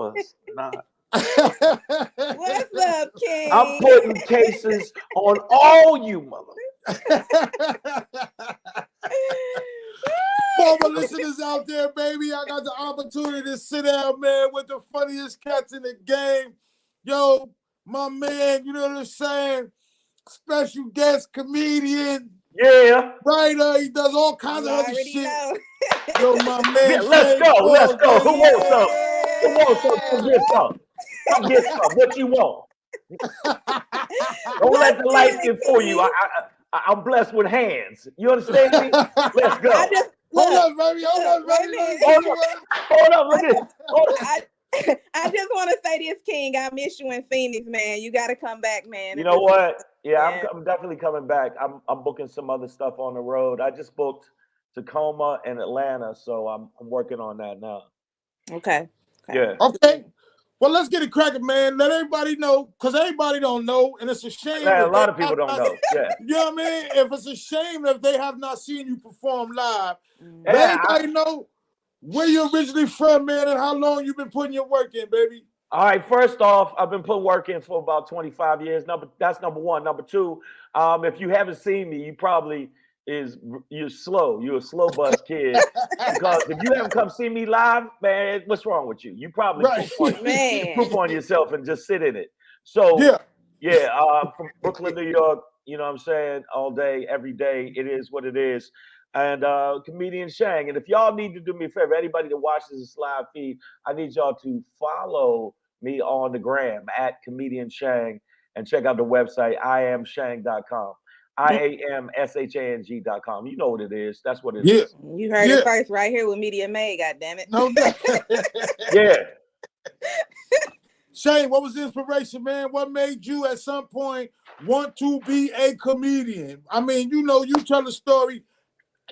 was not. What's up, King? I'm putting cases on all you mother. For my listeners out there, baby, I got the opportunity to sit down, man, with the funniest cats in the game. Yo, my man, you know what I'm saying? Special guest comedian. Yeah. Writer, he does all kinds of other shit. Know. Yo, my man. Yeah, let's go. Who wants some? Who wants some? Come get some. Come get some. What you want? Don't let the light skin fool you. I'm blessed with hands. You understand me? Let's go. Hold up, baby. Hold up. Look at it. I just want to say this, King. I miss you in Phoenix, man. You got to come back, man. You know what? Yeah, I'm definitely coming back. I'm booking some other stuff on the road. I just booked Tacoma and Atlanta, so I'm working on that now. Okay. Yeah. Okay. Well, let's get it cracking, man. Let everybody know, because everybody don't know, and it's a shame. Man, a lot of people don't know. Yeah. You know what I mean? If it's a shame if they have not seen you perform live, yeah, let everybody know where you originally from, man, and how long you've been putting your work in, baby. All right, first off, I've been putting work in for about 25 years. That's number one. Number two, if you haven't seen me, you're slow. You're a slow bus kid. Because if you haven't come see me live, man, what's wrong with you? You probably poop on yourself and just sit in it. So from Brooklyn, New York, you know what I'm saying, all day, every day. It is what it is. And Comedian Shang. And if y'all need to do me a favor, anybody that watches this live feed, I need y'all to follow me on the gram at Comedian Shang and check out the website, iamshang.com. IAMSHANG.com. You know what it is. That's what it is. You heard it first right here with Media May, goddammit. No Yeah. Shane, what was the inspiration, man? What made you at some point want to be a comedian? I mean, you tell the story.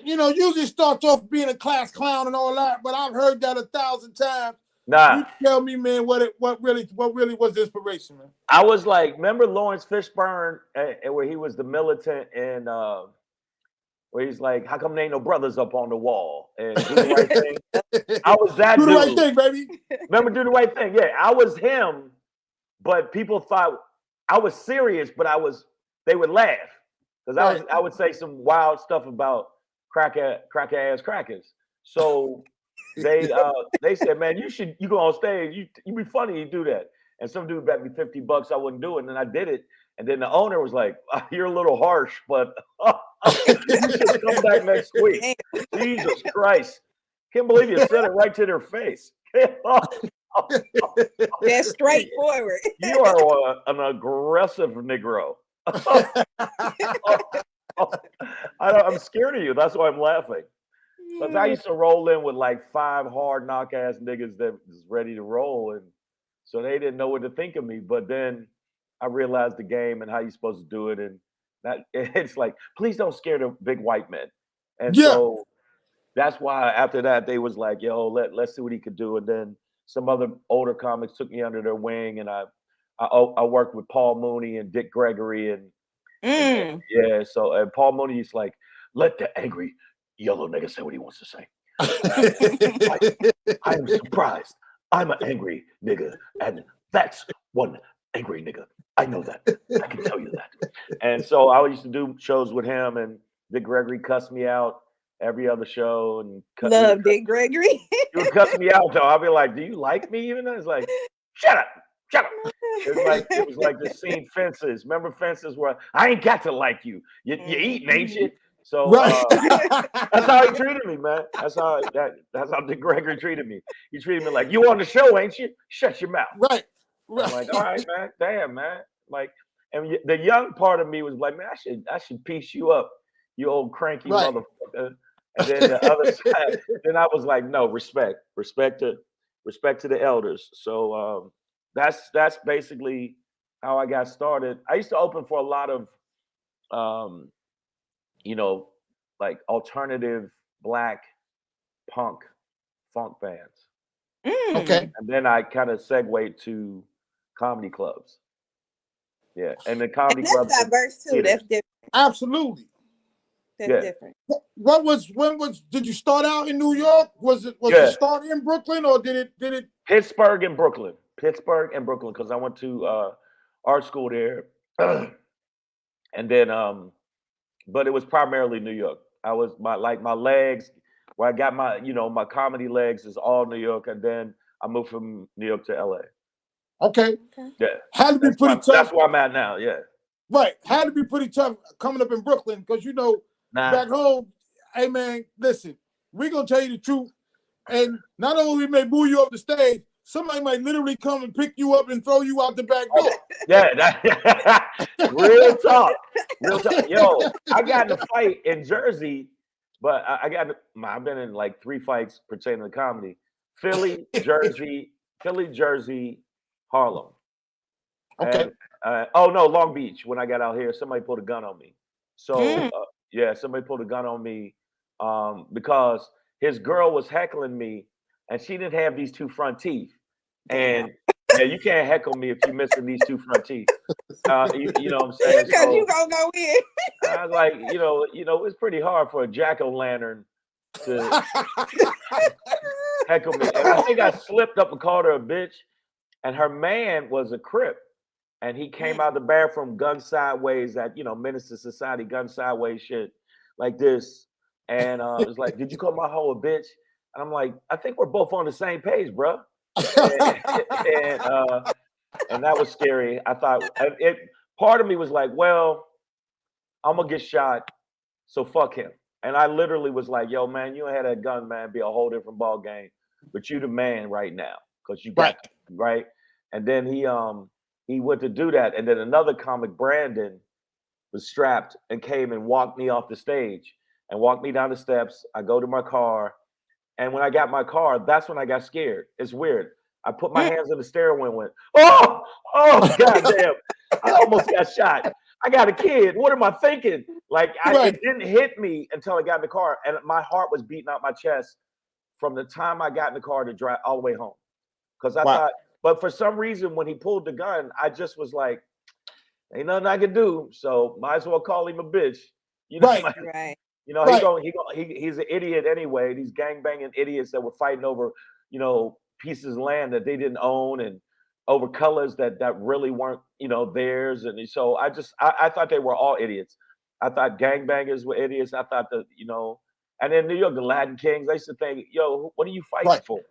Usually starts off being a class clown and all that, but I've heard that 1,000 times. Nah. You tell me, man, what really was the inspiration, man? I was like, remember Lawrence Fishburne, where he was the militant and where he's like, how come there ain't no brothers up on the wall? And do the right thing. I was that dude. Do the right thing, baby. Remember, do the right thing. Yeah, I was him, but people thought I was serious, but they would laugh. Because I would say some wild stuff about cracker ass crackers. So they said, man, you go on stage, you be funny, you do that. And some dude bet me $50 I wouldn't do it, and then I did it. And then the owner was like, you're a little harsh, but you should come back next week. Jesus Christ. Can't believe you said it right to their face. That's straightforward. You are an aggressive Negro. I'm scared of you. That's why I'm laughing. Because I used to roll in with like 5 hard knock ass niggas that was ready to roll, and so they didn't know what to think of me. But then I realized the game and how you're supposed to do it, and it's like, please don't scare the big white men. And so that's why after that they was like, yo, let's see what he could do. And then some other older comics took me under their wing, and I worked with Paul Mooney and Dick Gregory and so Paul Mooney's like, let the angry yellow nigga say what he wants to say. I am surprised. I'm an angry nigga, and that's one angry nigga. I know that. I can tell you that. And so I used to do shows with him, and Dick Gregory cussed me out every other show. And love Dick Gregory. He would cuss me out though. I'll be like, do you like me even? It's like, shut up. It was like the scene Fences. Remember Fences where I ain't got to like you. You eating, ain't you? So that's how he treated me, man. That's how Dick Gregory treated me. He treated me like, you on the show, ain't you? Shut your mouth. Right. I'm like, all right, man. Damn, man. Like, and the young part of me was like, man, I should piece you up, you old cranky motherfucker. And then the other side, then I was like, no, respect to the elders. So that's basically how I got started. I used to open for a lot of like alternative black funk bands. Okay. And then I kind of segued to comedy clubs. Yeah. And the comedy clubs. That's diverse too. That's different. Absolutely. That's different. Did you start out in New York? Was it start in Brooklyn, or did it? Pittsburgh and Brooklyn, because I went to art school there, and then but it was primarily New York. I was my legs, where I got my my comedy legs is all New York, and then I moved from New York to LA. Okay. Yeah. Had to be pretty tough. That's where I'm at now. Yeah. Right. Had to be pretty tough coming up in Brooklyn, because back home, hey man, listen, we're gonna tell you the truth. And not only may boo you off the stage, somebody might literally come and pick you up and throw you out the back door. Yeah, real talk. Real talk. Yo, I got in a fight in Jersey, but I've been in like 3 fights pertaining to comedy. Philly, Jersey, Harlem. Okay. And, Long Beach. When I got out here, somebody pulled a gun on me. So somebody pulled a gun on me because his girl was heckling me, and she didn't have these 2 front teeth. And you can't heckle me if you're missing these 2 front teeth. You know what I'm saying? Because you gonna go in. I was like, it's pretty hard for a jack-o'-lantern to heckle me. And I think I slipped up and called her a bitch. And her man was a Crip. And he came out of the bathroom gun sideways at, Menace to Society, gun sideways shit like this. And it was like, did you call my hoe a bitch? And I'm like, I think we're both on the same page, bro. And that was scary. I thought part of me was like, well, I'm gonna get shot, so fuck him. And I literally was like, yo, man, you had that gun, man, be a whole different ball game. But you the man right now, because you got right. And then he went to do that, and then another comic, Brandon, was strapped and came and walked me off the stage and walked me down the steps. I go to my car, and when I got my car, that's when I got scared. It's weird. I put my hands on the steering wheel and went, oh, goddamn. I almost got shot. I got a kid. What am I thinking? Like, it didn't hit me until I got in the car, and my heart was beating out my chest from the time I got in the car to drive all the way home. Because I thought, but for some reason, when he pulled the gun, I just was like, ain't nothing I can do, so might as well call him a bitch. He's an idiot anyway. These gangbanging idiots that were fighting over, pieces of land that they didn't own, and over colors that really weren't, theirs. And so I thought they were all idiots. I thought gangbangers were idiots. I thought and in New York, the Latin Kings, they used to think, yo, what are you fighting for?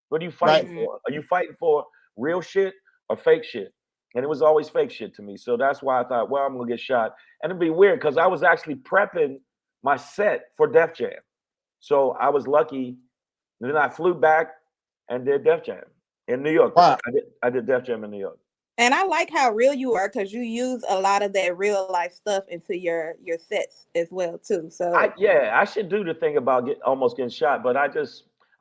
What are you fighting for? Are you fighting for real shit or fake shit? And it was always fake shit to me. So that's why I thought, well, I'm going to get shot. And it'd be weird because I was actually prepping my set for Def Jam. So I was lucky. And then I flew back and did Def Jam in New York. Wow. I did Def Jam in New York. And I like how real you are, because you use a lot of that real life stuff into your sets as well too. So I should do the thing about almost getting shot, but I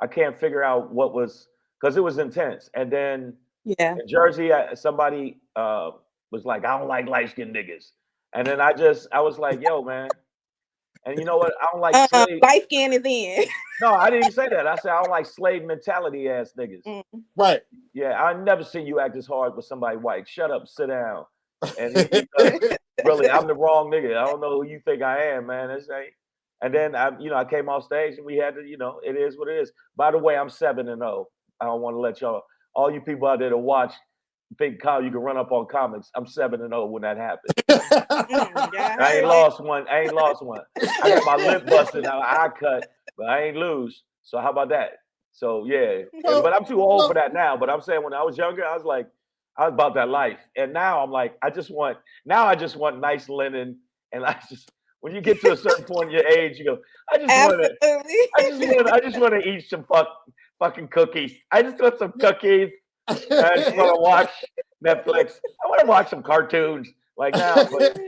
can't figure out what was, because it was intense. And then in Jersey, somebody was like, I don't like light-skinned niggas. And then I was like, yo, man. And you know what? I don't like slave. Light skin is in. No, I didn't say that. I said I don't like slave mentality ass niggas. Right. Yeah, I never seen you act as hard with somebody white. Shut up, sit down. And really, I'm the wrong nigga. I don't know who you think I am, man. And then I came off stage and we had to, it is what it is. By the way, I'm 7-0. I don't want to let all you people out there to watch, think, Kyle, you can run up on comics. I'm 7-0 when that happened. I ain't lost one. I got my lip busted, now eye cut, but I ain't lose. So how about that? So yeah, but I'm too old for that now. But I'm saying when I was younger, I was about that life. And now I'm like, I just want nice linen. And when you get to a certain point in your age, you go, I just want to eat some fucking cookies. I just want some cookies. I just want to watch Netflix. I want to watch some cartoons like now. But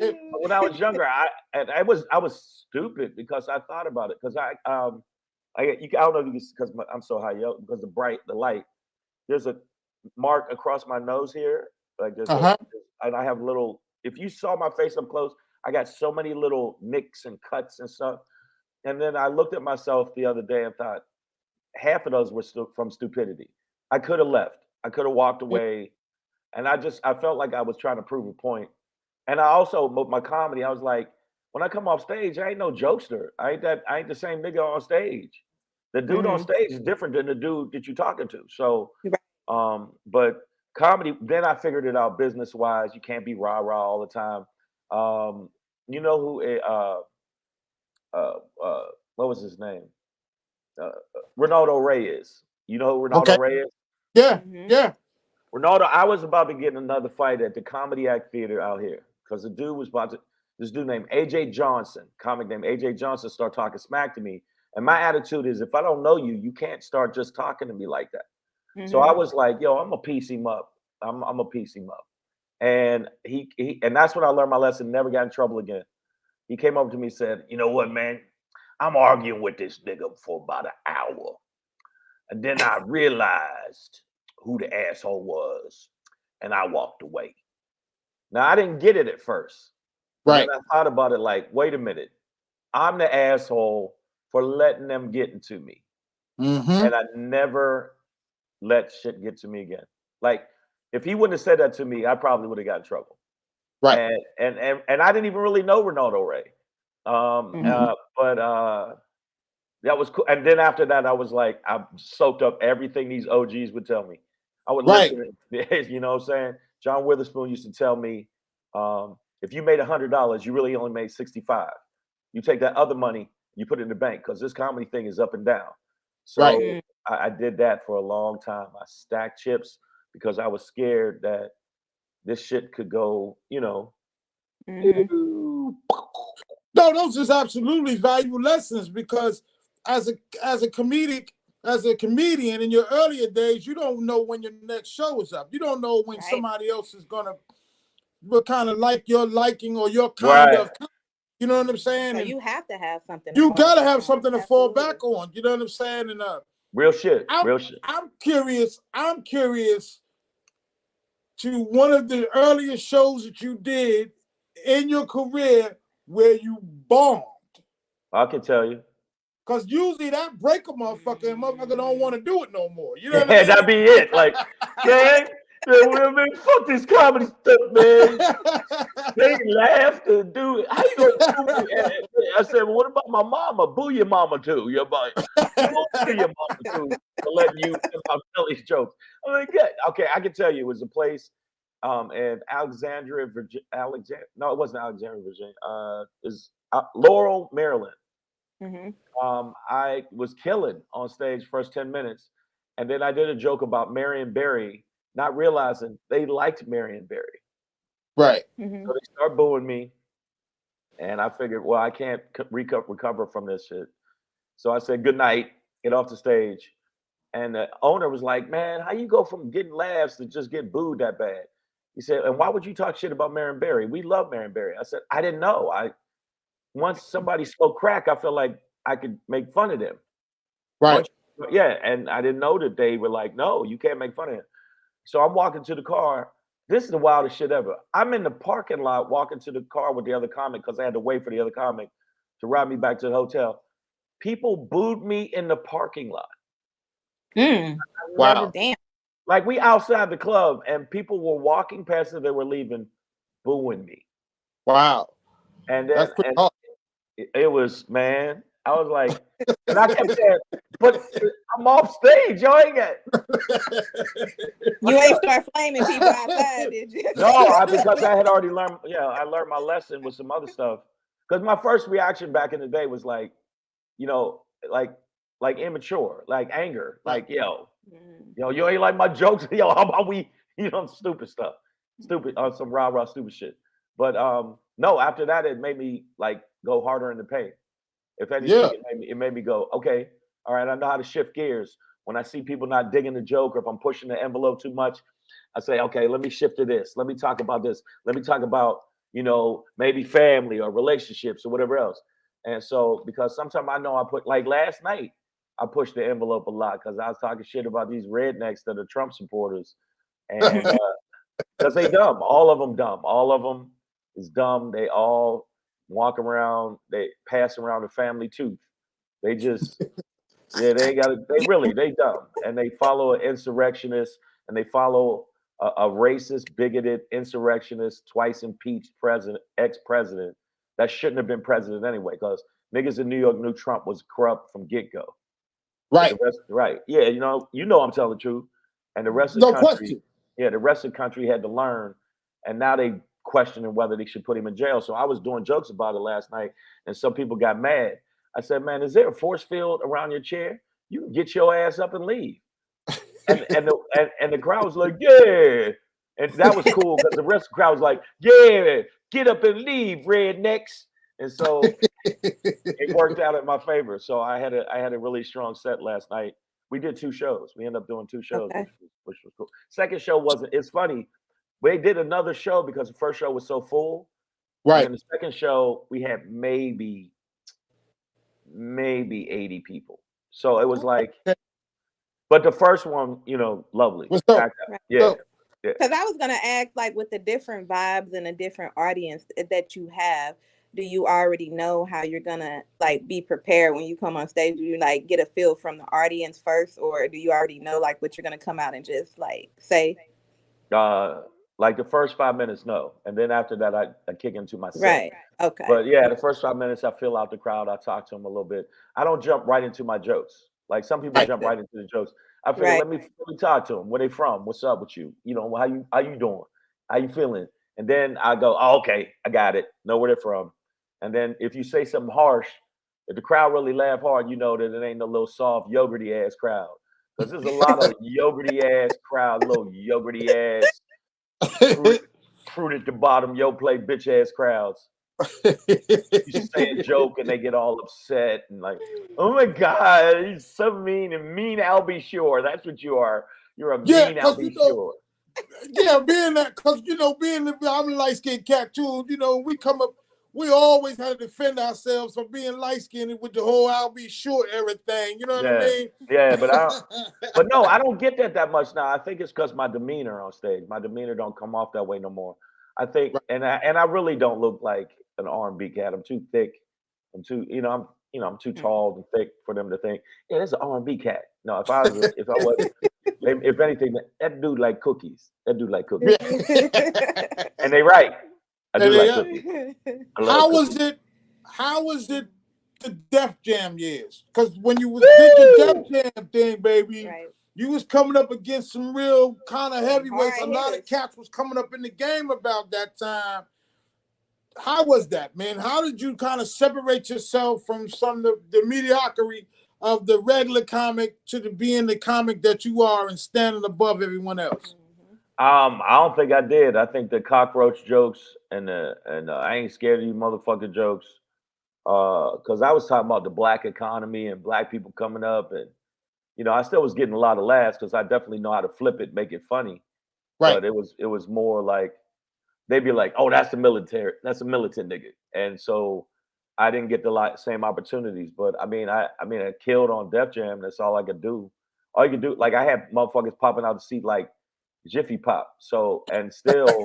when I was younger, I was stupid because I thought about it. Because I don't know if you can, because I'm so high up, because the light. There's a mark across my nose here, like this, and I have little. If you saw my face up close, I got so many little nicks and cuts and stuff. And then I looked at myself the other day and thought, half of those were from stupidity. I could have left. I could have walked away. And I felt like I was trying to prove a point. And I also, my comedy, I was like, when I come off stage, I ain't no jokester. I ain't the same nigga on stage. The dude on stage is different than the dude that you're talking to. So, but comedy, then I figured it out business wise. You can't be rah rah all the time. You know who? Uh, uh, what was his name? Ronaldo Reyes. You know who Okay. Ronaldo Reyes? Yeah. Yeah. Ronaldo, I was about to get in another fight at the Comedy Act Theater out here because the dude was about to. This dude named AJ Johnson, comic named AJ Johnson, start talking smack to me. And my attitude is, if I don't know you, you can't start just talking to me like that. So I was like, yo, I'm gonna piece him up. I'm gonna piece him up. And and that's when I learned my lesson. Never got in trouble again. He came over to me and said, you know what, man? I'm arguing with this nigga for about an hour. And then I realized who the asshole was. And I walked away. Now I didn't get it at first. Right. And I thought about it like, wait a minute. I'm the asshole for letting them get into me. And I never let shit get to me again. Like, if he wouldn't have said that to me, I probably would have got in trouble. Right. And I didn't even really know Ronaldo Ray. But that was cool. And then after that, I was like, I soaked up everything these OGs would tell me. I would listen. You know what I'm saying? John Witherspoon used to tell me, if you made $100, you really only made 65. You take that other money, you put it in the bank because this comedy thing is up and down. So I did that for a long time. I stacked chips because I was scared that this shit could go, you know. No, those is absolutely valuable lessons because as a comedian in your earlier days, you don't know when your next show is up. You don't know when somebody else is gonna kind of like your liking or your kind of. You know what I'm saying? So and you have to have something. You gotta have something to fall back on. You know what I'm saying? And real shit. I'm curious. I'm curious to one of the earliest shows that you did in your career where you bombed. I can tell you. Cause usually that break a motherfucker and motherfucker don't want to do it no more. You know what I mean? That'd be it. Like, man, fuck this comedy stuff, man. They laughed and do it. How you gonna do it? I said, well, what about my mama? Boo your mama too. You're like, boo your mama too for letting you tell these jokes. I'm like, yeah, okay, I can tell you it was a place in Alexandria, Virginia. No, it wasn't Alexandria, Virginia. Is Laurel, Maryland. I was killing on stage first 10 minutes. And then I did a joke about Marion Barry, not realizing they liked Marion Barry. Right. So they start booing me. And I figured, well, I can't recover from this shit. So I said, good night, get off the stage. And the owner was like, man, how you go from getting laughs to just get booed that bad? He said, and why would you talk shit about Marion Barry? We love Marion Barry. I said, I didn't know. Once somebody spoke crack, I felt like I could make fun of them. Right. Yeah, and I didn't know that they were like, no, you can't make fun of him. So I'm walking to the car. This is the wildest shit ever. I'm in the parking lot walking to the car with the other comic because I had to wait for the other comic to ride me back to the hotel. People booed me in the parking lot. Wow. Damn. Like we outside the club and people were walking past as they were leaving, booing me. Wow. And then that's pretty hard. It was, man. I was like, and I kept saying, but I'm off stage. Y'all ain't got. You ain't start flaming people outside, did you? No, because I had already learned. Yeah, I learned my lesson with some other stuff. Because my first reaction back in the day was like, you know, like immature, like anger, like yo, you ain't like my jokes. Yo, how about we, stupid stuff, some rah stupid shit. But no, after that, it made me like go harder in the paint. If anything, it made me go, okay, all right, I know how to shift gears. When I see people not digging the joke or if I'm pushing the envelope too much, I say, okay, let me shift to this. Let me talk about this. Let me talk about, maybe family or relationships or whatever else. And so, because sometimes I know like last night, I pushed the envelope a lot because I was talking shit about these rednecks that are Trump supporters. And because they dumb. All of them dumb. All of them is dumb. They all walk around, they pass around a family tooth. They just, they dumb. And they follow an insurrectionist and they follow a racist, bigoted insurrectionist, twice impeached ex-president. that shouldn't have been president anyway, because niggas in New York knew Trump was corrupt from get-go. Right. Right. Yeah, you know I'm telling the truth. And the rest of the No country, question. yeah, the rest of the country had to learn. And now they questioning whether they should put him in jail. So I was doing jokes about it last night, and some people got mad. I said, man, is there a force field around your chair? You can get your ass up and leave. And the crowd was like, yeah. And that was cool because the rest of the crowd was like, yeah, get up and leave, rednecks. And so it worked out in my favor. So I had a really strong set last night. We did 2 shows. We ended up doing 2 shows, Okay. which was cool. Second show wasn't. It's funny. We did another show because the first show was so full. And Right. then the second show we had maybe 80 people. So it was like, but the first one, lovely. What's up? Yeah. So, Yeah. Because I was gonna ask, like, with the different vibes and the different audience that you have, do you already know how you're gonna like be prepared when you come on stage? Do you like get a feel from the audience first, or do you already know like what you're gonna come out and just like say? Like the first 5 minutes, no. And then after that, I kick into my set. Right. Okay. But yeah, the first 5 minutes, I feel out the crowd. I talk to them a little bit. I don't jump right into my jokes. Like some people Right. jump right into the jokes. I figure, Right. let me talk to them. Where they from? What's up with you? How you doing? How you feeling? And then I go, oh, okay, I got it. Know where they're from. And then if you say something harsh, if the crowd really laugh hard, you know that it ain't no little soft yogurty ass crowd. Because there's a lot of yogurty ass crowd, little yogurty ass, fruit at the bottom, yo play bitch ass crowds. You say a joke and they get all upset and like, oh my God, he's so mean and mean Albie Shore. That's what you are. You're a mean Albie Shore. Yeah, being that, because I'm a light skinned cat too. We always had to defend ourselves from being light skinned with the whole I'll be short everything. You know what I mean? Yeah, but no, I don't get that much now. I think it's because my demeanor on stage. My demeanor don't come off that way no more. I think, and I really don't look like an R&B cat. I'm too thick. I'm too, I'm too tall and thick for them to think, yeah, that's an R&B cat. No, if I wasn't, if anything, that dude like cookies. That dude like cookies. And they right. I do like cookies. How was it the Def Jam years? Because when you was did your Def Jam thing, baby, Right. you was coming up against some real kind of heavyweights. Hard A lot of cats was coming up in the game about that time. How was that, man? How did you kind of separate yourself from some of the mediocrity of the regular comic to being the comic that you are and standing above everyone else? I don't think I did. I think the cockroach jokes and I ain't scared of you motherfucker jokes. Because I was talking about the black economy and black people coming up, and I still was getting a lot of laughs because I definitely know how to flip it, make it funny. Right. But it was more like they'd be like, "Oh, that's a militant nigga," and so I didn't get the same opportunities. But I killed on Def Jam. That's all I could do. All you could do, like I had motherfuckers popping out the seat like Jiffy Pop. So and still,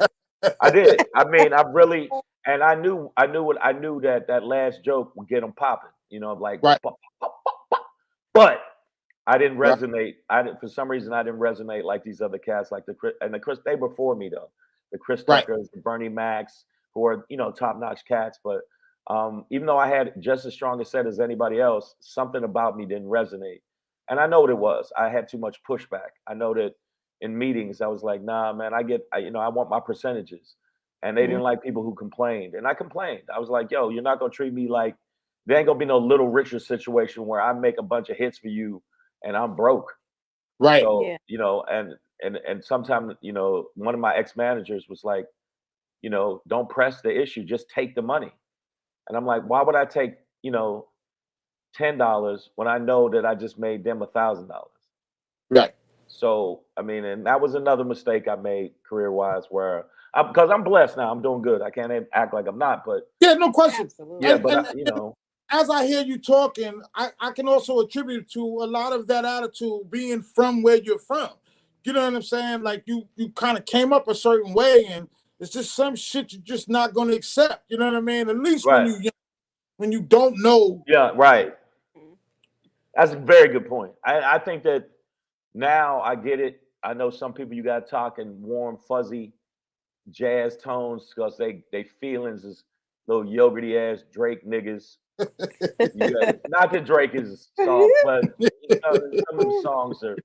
I did. I really. And I knew that last joke would get them popping, like, right. Pop, pop, pop, pop. But I didn't resonate. For some reason, I didn't resonate like these other cats, like the Chris, they before me though, the Chris Tuckers, the Bernie Macs, who are, top notch cats. But even though I had just as strong a set as anybody else, something about me didn't resonate. And I know what it was. I had too much pushback. I know that in meetings, I was like, nah, man, I want my percentages. And they didn't like people who complained. And I complained. I was like, yo, you're not going to treat me like there ain't going to be no Little Richard situation where I make a bunch of hits for you and I'm broke. Right. So, and sometimes, one of my ex-managers was like, don't press the issue, just take the money. And I'm like, why would I take, $10 when I know that I just made them $1,000? Right. So, and that was another mistake I made career-wise where because I'm blessed now. I'm doing good. I can't act like I'm not, but yeah, no question. Absolutely. Yeah, but as I hear you talking, I can also attribute to a lot of that attitude being from where you're from. You know what I'm saying? Like you kind of came up a certain way, and it's just some shit you're just not going to accept. You know what I mean? At least when you don't know. Yeah, right. That's a very good point. I think that now I get it. I know some people you got to talk in warm, fuzzy jazz tones because they feelings is little yogurty ass Drake niggas. Not that Drake is soft, but some of the songs are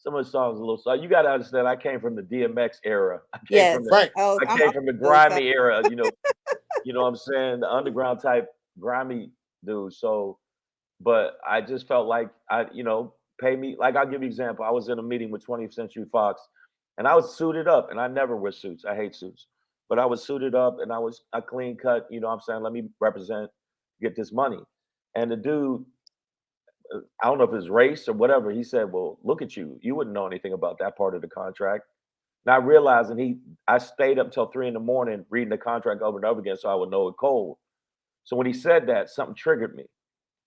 a little soft. You got to understand, I came from the DMX era. I came Yes. from the Right. Oh, I came from the grimy era. You know what I'm saying? The underground type grimy dude. So, but I just felt like pay me. Like I'll give you an example. I was in a meeting with 20th Century Fox, and I was suited up, and I never wear suits. I hate suits, but I was suited up, and I was a clean cut. You know what I'm saying? Let me represent, get this money. And the dude, I don't know if it's race or whatever. He said, "Well, look at you. You wouldn't know anything about that part of the contract." Not realizing I stayed up till 3 a.m. reading the contract over and over again so I would know it cold. So when he said that, something triggered me.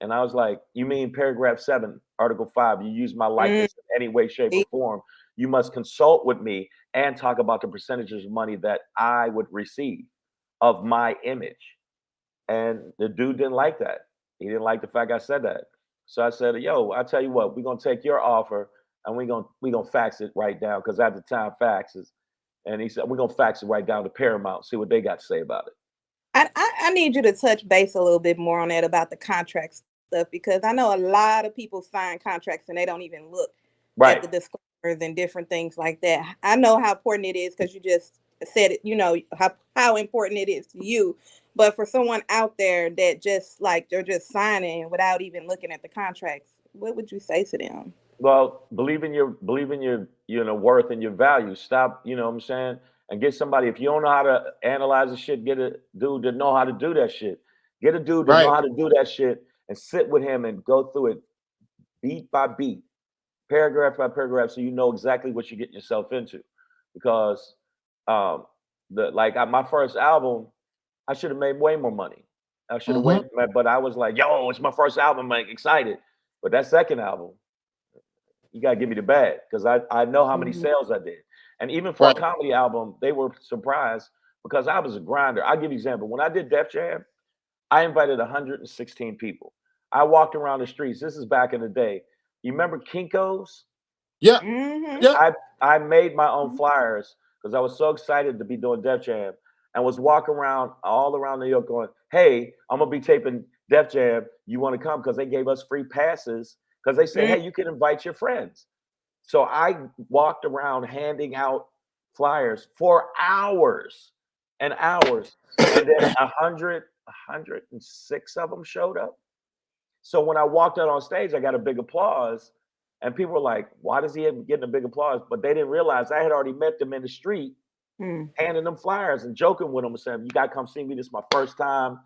And I was like, you mean paragraph 7, article 5, you use my likeness in any way, shape, or form. You must consult with me and talk about the percentages of money that I would receive of my image. And the dude didn't like that. He didn't like the fact I said that. So I said, yo, I tell you what, we're gonna take your offer and we're gonna fax it right down, because at the time faxes. And he said, we're gonna fax it right down to Paramount, see what they got to say about it. I need you to touch base a little bit more on that about the contract stuff, because I know a lot of people sign contracts and they don't even look at the disclaimers and different things like that. I know how important it is because you just said it, you know, how important it is to you. But for someone out there that just like they're just signing without even looking at the contracts, what would you say to them? Well, believe in your worth and your value. Stop, you know what I'm saying? And get somebody. If you don't know how to analyze the shit, get a dude that know how to do that shit. Get a dude that know how to do that shit and sit with him and go through it beat by beat, paragraph by paragraph, so you know exactly what you're getting yourself into. Because my first album, I should have made way more money. I should have waited, but I was like, yo, it's my first album, I'm excited. But that second album, you gotta give me the bag, because I know how many sales I did. And even for a comedy album, they were surprised because I was a grinder. I'll give you an example. When I did Def Jam, I invited 116 people. I walked around the streets. This is back in the day. You remember Kinko's? Yeah. Mm-hmm. I made my own flyers because I was so excited to be doing Def Jam, and was walking around all around New York going, hey, I'm gonna be taping Def Jam. You want to come? Because they gave us free passes, because they said, hey, you can invite your friends. So I walked around handing out flyers for hours and hours. And then 106 of them showed up. So when I walked out on stage, I got a big applause. And people were like, why does he have getting a big applause? But they didn't realize I had already met them in the street, handing them flyers and joking with them and saying, you got to come see me. This is my first time.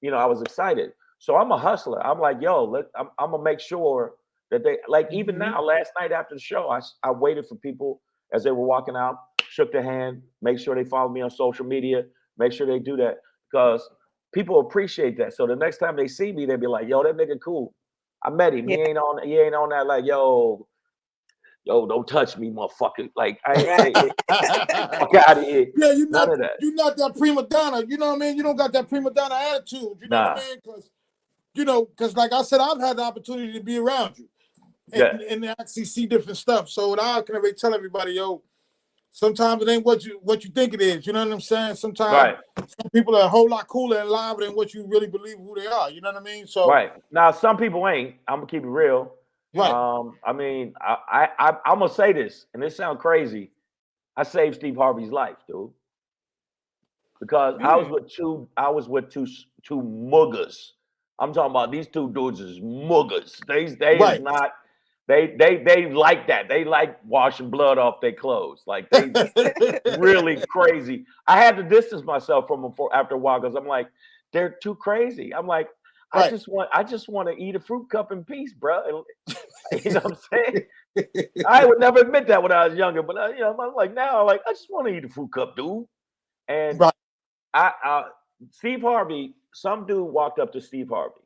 You know, I was excited. So I'm a hustler. I'm like, yo, I'm going to make sure that they, like, even now, last night after the show, I waited for people as they were walking out, shook their hand, make sure they follow me on social media, make sure they do that, because people appreciate that. So the next time they see me, they'll be like, yo, that nigga cool. I met him. Yeah. He ain't on that like, yo, don't touch me, motherfucker. Like, fuck out of here. Yeah, None of that. you're not that prima donna. You know what I mean? You don't got that prima donna attitude. You know what I mean? Because like I said, I've had the opportunity to be around you and actually see different stuff. So I can already tell everybody, yo, sometimes it ain't what you think it is. You know what I'm saying? Sometimes some people are a whole lot cooler and liver than what you really believe who they are. You know what I mean? So now, some people ain't. I'm gonna keep it real. I mean, I'm gonna say this, and this sounds crazy. I saved Steve Harvey's life, dude, because I was with two muggers. I'm talking about these two dudes is muggers. They is not. They like that. They like washing blood off their clothes. Like, they really crazy. I had to distance myself from them after a while, because I'm like, they're too crazy. I'm like, I just want to eat a fruit cup in peace, bro. You know what I'm saying? I would never admit that when I was younger, but I'm like, now, like, I just want to eat a fruit cup, dude. And Steve Harvey, some dude walked up to Steve Harvey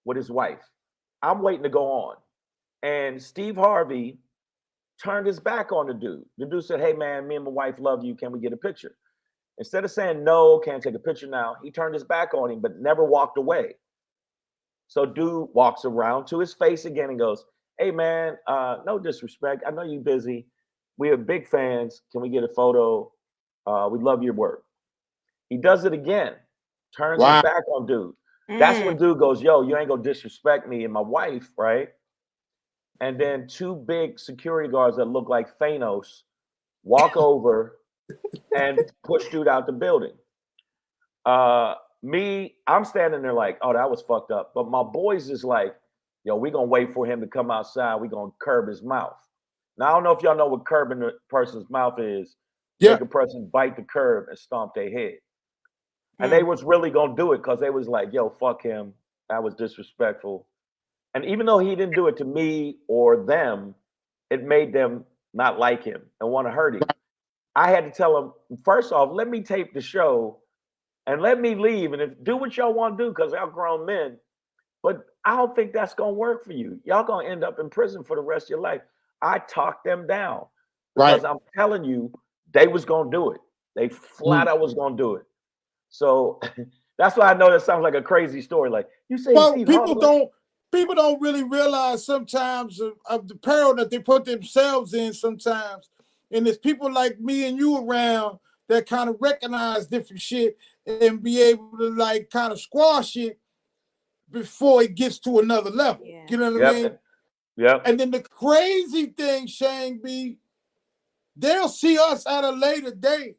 with his wife. I'm waiting to go on. And Steve Harvey turned his back on the dude. The dude said, hey, man, me and my wife love you. Can we get a picture? Instead of saying, no, can't take a picture now, he turned his back on him, but never walked away. So dude walks around to his face again and goes, hey, man, no disrespect. I know you're busy. We are big fans. Can we get a photo? We love your work. He does it again. turns his back on dude. That's when dude goes, yo, you ain't gonna disrespect me and my wife, right? And then two big security guards that look like Thanos walk over and push dude out the building. I'm standing there like, oh, that was fucked up. But my boys is like, yo, we gonna wait for him to come outside. We gonna curb his mouth. Now I don't know if y'all know what curbing a person's mouth is. Make a person bite the curb and stomp their head. And they was really gonna do it because they was like, yo, fuck him. That was disrespectful. And even though he didn't do it to me or them, it made them not like him and want to hurt him. I had to tell him, first off, let me tape the show and let me leave. And if do what y'all want to do, because y'all grown men. But I don't think that's gonna work for you. Y'all gonna end up in prison for the rest of your life. I talked them down because I'm telling you, they was gonna do it. They flat out was gonna do it. So that's why I know that sounds like a crazy story. Like you say, well, people don't really realize sometimes of the peril that they put themselves in sometimes. And there's people like me and you around that kind of recognize different shit and be able to like kind of squash it before it gets to another level. Yeah. You know what I mean? Yeah. And then the crazy thing, Shang B, they'll see us at a later date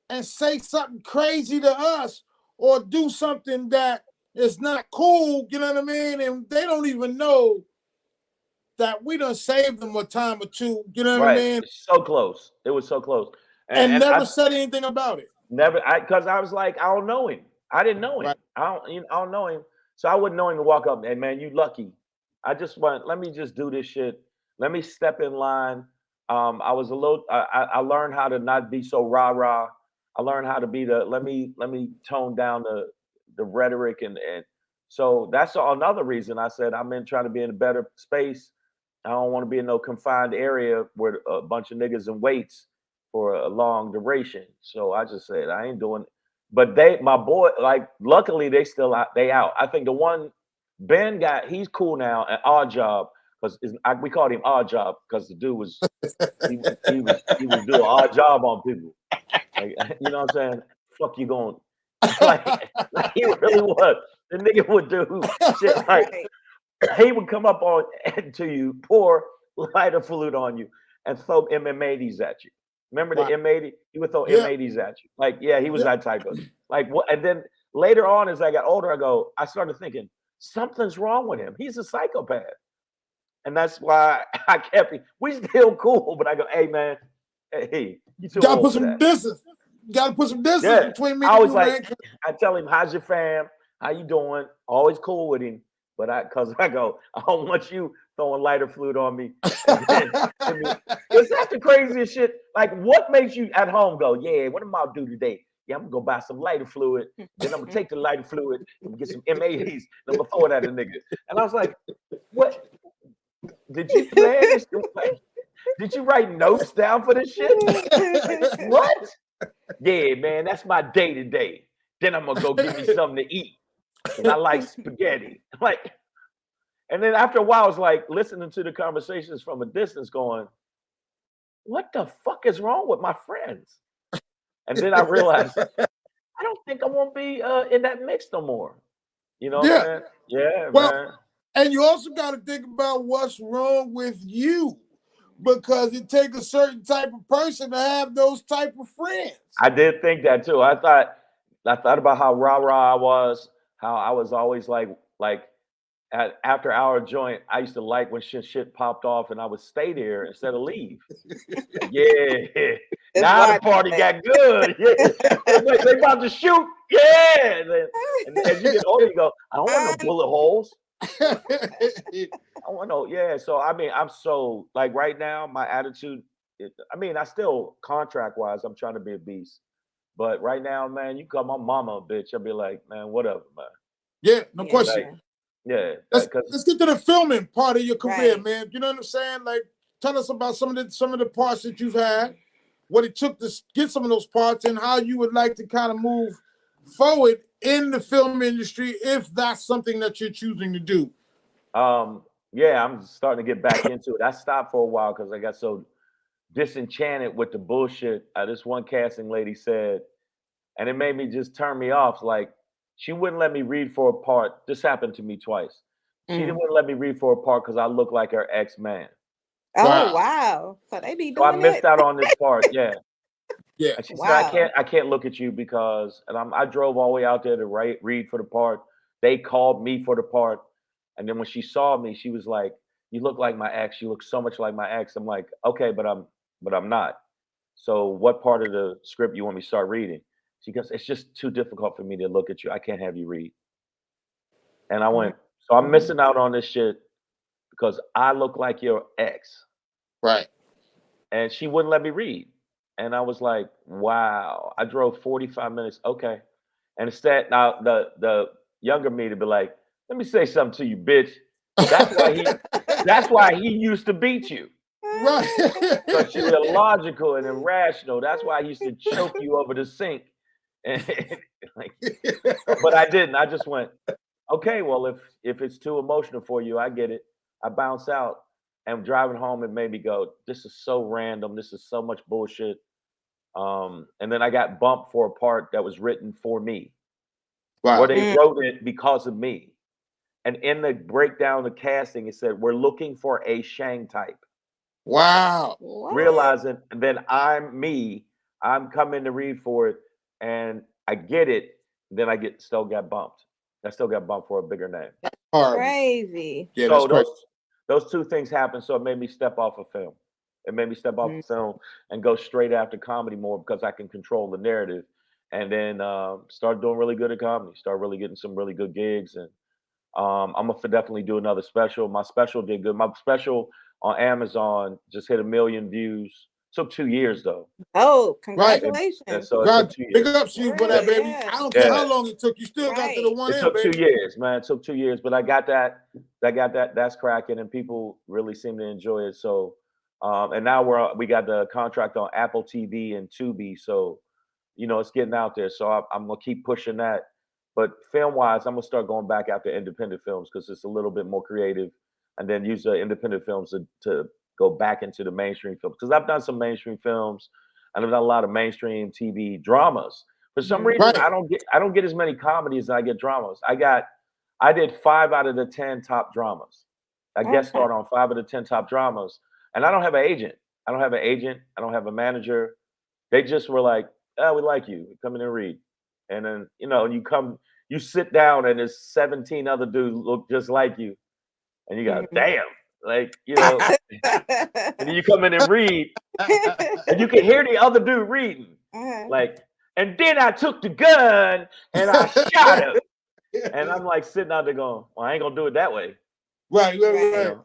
and say something crazy to us or do something that is not cool, you know what I mean? And they don't even know that we done saved them a time or two, you know what I mean? So close. It was so close. And never said anything about it. Never, because I was like, I don't know him. I didn't know him. Right. I don't know him. So I wouldn't know him to walk up and, man, you lucky. I just let me just do this shit. Let me step in line. I was a little, I learned how to not be so rah-rah. I learned how to be let me tone down the rhetoric. And so that's another reason I said I'm trying to be in a better space. I don't want to be in no confined area where a bunch of niggas in weights for a long duration. So I just said, I ain't doing it. But my boy, like, luckily they still out. They out. I think the one Ben got, he's cool now at Odd Job because we called him Odd Job because the dude was he was doing odd job on people. Like, you know what I'm saying? Fuck you going. like he really was. The nigga would do shit like he would come up on to you, pour lighter fluid on you, and throw M80s at you. Remember the M80? He would throw M80s at you. Like, yeah, he was that type of like what. And then later on, as I got older, I started thinking something's wrong with him. He's a psychopath, and that's why I kept him. We still cool, but I go, hey man, hey, you too gotta old put for some that. distance. You gotta put some distance between me I and was you, like, man. I tell him, how's your fam? How you doing? Always cool with him. But I go, I don't want you throwing lighter fluid on me. And then, is that the craziest shit? Like, what makes you at home go, yeah, what am I do today? Yeah, I'm gonna go buy some lighter fluid. Then I'm gonna take the lighter fluid and get some M80s. And I'm gonna throw it at a nigga. And I was like, what? Did you plan this? Did you write notes down for this shit? Like, what? Yeah, man, that's my day to day. Then I'm gonna go get me something to eat. Because I like spaghetti. Like, and then after a while, I was like listening to the conversations from a distance, going, what the fuck is wrong with my friends? And then I realized I don't think I won't be in that mix no more. You know what I'm saying? Yeah, man. And you also got to think about what's wrong with you, because it takes a certain type of person to have those type of friends. I did think that too. I thought about how rah-rah I was, how I was always like at after hour joint, I used to like when shit popped off and I would stay there instead of leave. Yeah. Now the party got good. Yeah. They about to shoot. Yeah. And as you get older, you go, I don't want no bullet holes. I want no, yeah. So I mean, I'm so like right now, my attitude, I still contract wise, I'm trying to be a beast. But right now, man, you call my mama a bitch, I'll be like, man, whatever, man. Yeah, no question. Like, yeah. Let's get to the filming part of your career, man. You know what I'm saying? Like, tell us about some of the parts that you've had, what it took to get some of those parts, and how you would like to kind of move forward in the film industry if that's something that you're choosing to do. Yeah, I'm starting to get back into it. I stopped for a while because I got so disenchanted with the bullshit this one casting lady said, and it made me just turn me off. Like, she wouldn't let me read for a part. This happened to me twice. She didn't Mm. want to let me read for a part because I look like her ex-man. Oh Wow. wow. So they be So I doing missed that. out on this part. Yeah. Yeah. And she said, Wow. I can't look at you because, and I drove all the way out there to read for the part. They called me for the part. And then when she saw me, she was like, you look like my ex. You look so much like my ex. I'm like, okay, but I'm not. So what part of the script you want me to start reading? She goes, it's just too difficult for me to look at you. I can't have you read. And I went, so I'm Mhm. missing out on this shit because I look like your ex. Right. And she wouldn't let me read. And I was like, wow. I drove 45 minutes. Okay. And instead, now the younger me to be like, let me say something to you, bitch. That's why he that's why he used to beat you. Right. Because you're illogical and irrational. That's why he used to choke you over the sink. And like, but I didn't. I just went, okay, well, if it's too emotional for you, I get it. I bounce out. And driving home, it made me go, this is so random. This is so much bullshit. And then I got bumped for a part that was written for me, or Wow. they Mm. wrote it because of me. And in the breakdown of casting, it said, we're looking for a Shang type. Wow. What? Realizing that I'm me, I'm coming to read for it, and I get it. Then still got bumped. I still got bumped for a bigger name. Horrible. Crazy. Yeah, So that's crazy. those two things happened. So it made me step off of film. It made me step off Mm. of film and go straight after comedy more because I can control the narrative. And then start doing really good at comedy. Start really getting some really good gigs. And I'm gonna definitely do another special. My special did good. My special on Amazon just hit 1 million views. Took 2 years though. Oh, Right. congratulations. So it took God, 2 years. big ups to you For for that, real, baby. yeah. I don't care Yeah. how long it took. You still got to the Right. one It in, took baby. 2 years, man. It took 2 years, but I got that. That's cracking, and people really seem to enjoy it. So, and now we got the contract on Apple TV and Tubi, so it's getting out there. So I'm gonna keep pushing that. But film wise, I'm gonna start going back after independent films because it's a little bit more creative, and then use the independent films to go back into the mainstream films because I've done some mainstream films, and I've done a lot of mainstream TV dramas. For some Mhm. reason, Right. I don't get as many comedies as I get dramas. I did 5 out of the 10 top dramas. I guest Okay. starred on 5 of the 10 top dramas, and I don't have an agent. I don't have an agent. I don't have a manager. They just were like, "Oh, we like you. Come in and read." And then you sit down, and there's 17 other dudes look just like you, and you go, Mhm. "Damn!" Like and then you come in and read, and you can hear the other dude reading, Uh-huh. like, and then I took the gun and I shot him, and I'm like sitting out there going, "Well, I ain't gonna do it that way," Right, Right. right.